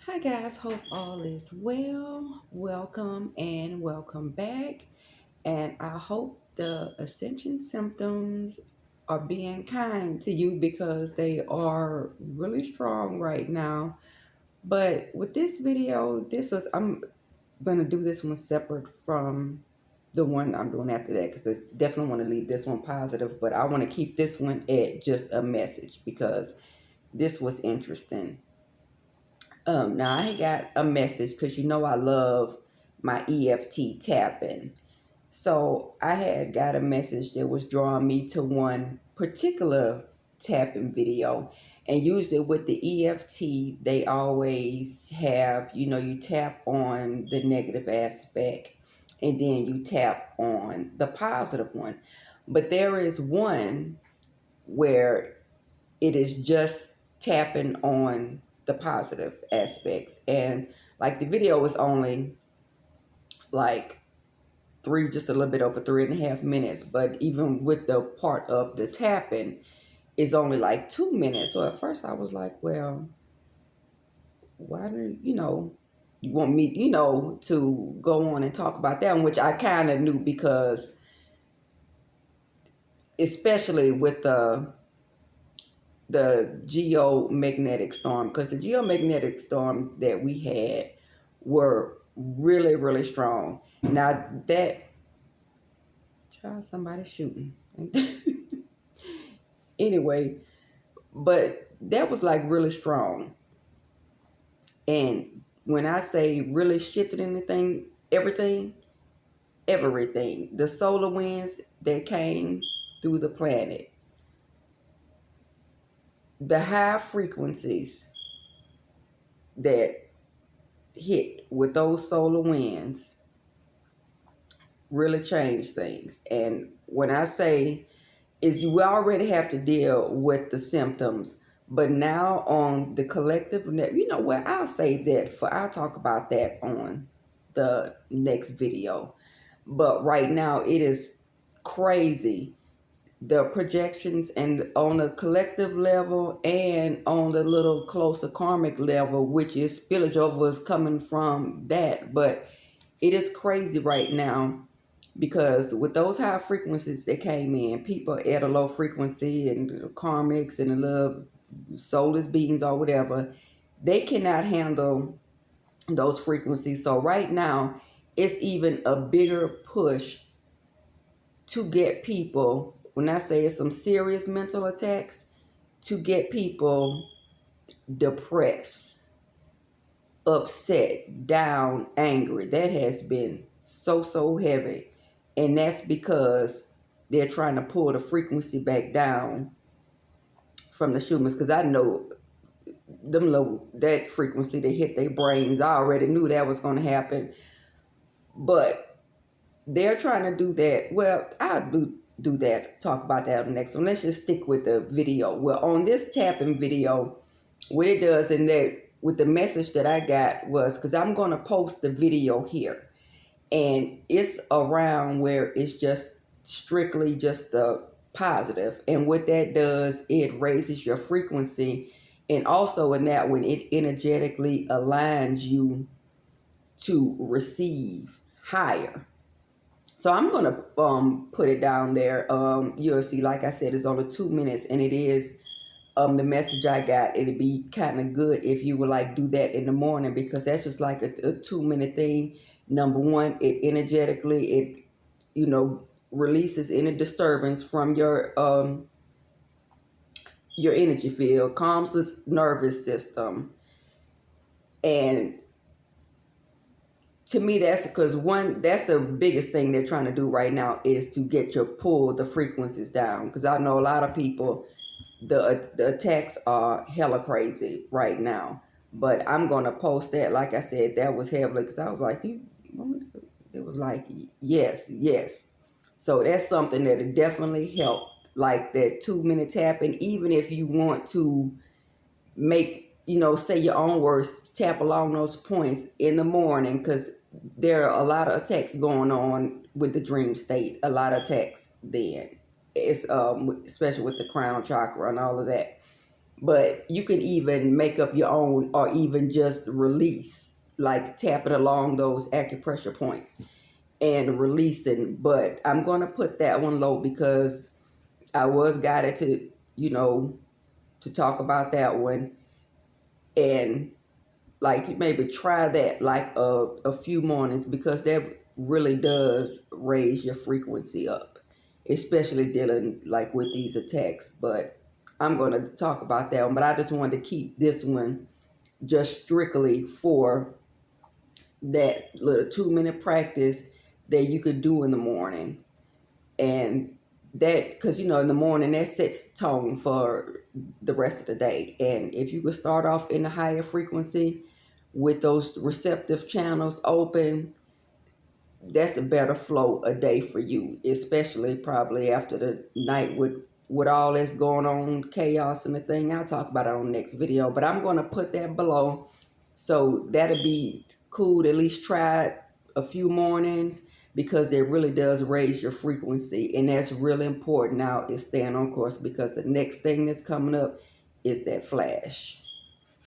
Hi guys, hope all is well. Welcome and welcome back. And I hope the ascension symptoms are being kind to you because they are really strong right now. But with this video, I'm gonna do this one separate from the one I'm doing after that because I definitely want to leave this one positive, but I want to keep this one at just a message because this was interesting. Now I got a message because I love my EFT tapping. So I had got a message that was drawing me to one particular tapping video. And usually with the EFT, they always have, you tap on the negative aspect and then you tap on the positive one. But there is one where it is just tapping on the positive aspects. And like the video was only like just a little bit over 3.5 minutes, but even with the part of the tapping is only like 2 minutes. So at first I was like, well, why do you want me, to go on and talk about that one, which I kind of knew because especially with the geomagnetic storm, because the geomagnetic storm that we had were really, really strong. Now that somebody shooting. Anyway, but that was like really strong. And when I say really shifted everything, the solar winds that came through the planet, the high frequencies that hit with those solar winds really changed things. And when I say is you already have to deal with the symptoms, but now on the collective, you know what, I'll talk about that on the next video. But right now it is crazy, the projections, and on the collective level and on the little closer karmic level, which is spillage over is coming from that. But it is crazy right now because with those high frequencies that came in, people at a low frequency and the karmics and the little soulless beings or whatever, they cannot handle those frequencies. So right now, it's even a bigger push to get people, when I say it's some serious mental attacks, to get people depressed, upset, down, angry. That has been so heavy. And that's because they're trying to pull the frequency back down from the Schumans. Because I know that frequency that hit their brains, I already knew that was going to happen. But they're trying to do that. Well, I'll do that, talk about that on the next one. Let's just stick with the video. Well, on this tapping video, what it does, and that with the message that I got was, because I'm going to post the video here, and it's around where it's just strictly just the positive. And what that does, it raises your frequency, and also in that one, it energetically aligns you to receive higher. So I'm going to put it down there. You'll see, like I said, it's only 2 minutes, and it is the message I got. It'd be kind of good if you would like do that in the morning, because that's just like a 2 minute thing. Number one, it energetically, releases any disturbance from your energy field, calms the nervous system. And to me, that's because that's the biggest thing they're trying to do right now, is to get your pull the frequencies down. Because I know a lot of people, the attacks are hella crazy right now. But I'm gonna post that. Like I said, that was heavily, because I was like, it was like, yes. So that's something that definitely help, like that 2 minute tapping. Even if you want to make, say your own words, tap along those points in the morning, because there are a lot of attacks going on with the dream state. A lot of attacks then. It's especially with the crown chakra and all of that. But you can even make up your own or even just release, like tap it along those acupressure points and releasing. But I'm going to put that one low because I was guided to, to talk about that one. And like maybe try that like a few mornings, because that really does raise your frequency up, especially dealing like with these attacks. But I'm going to talk about that one, but I just wanted to keep this one just strictly for that little 2-minute practice that you could do in the morning. And that, because in the morning that sets tone for the rest of the day. And if you could start off in a higher frequency with those receptive channels open, that's a better flow a day for you, especially probably after the night with all that's going on, chaos and the thing. I'll talk about it on the next video, but I'm going to put that below. So that'll be cool to at least try it a few mornings, because it really does raise your frequency. And that's really important now, is staying on course, because the next thing that's coming up is that flash.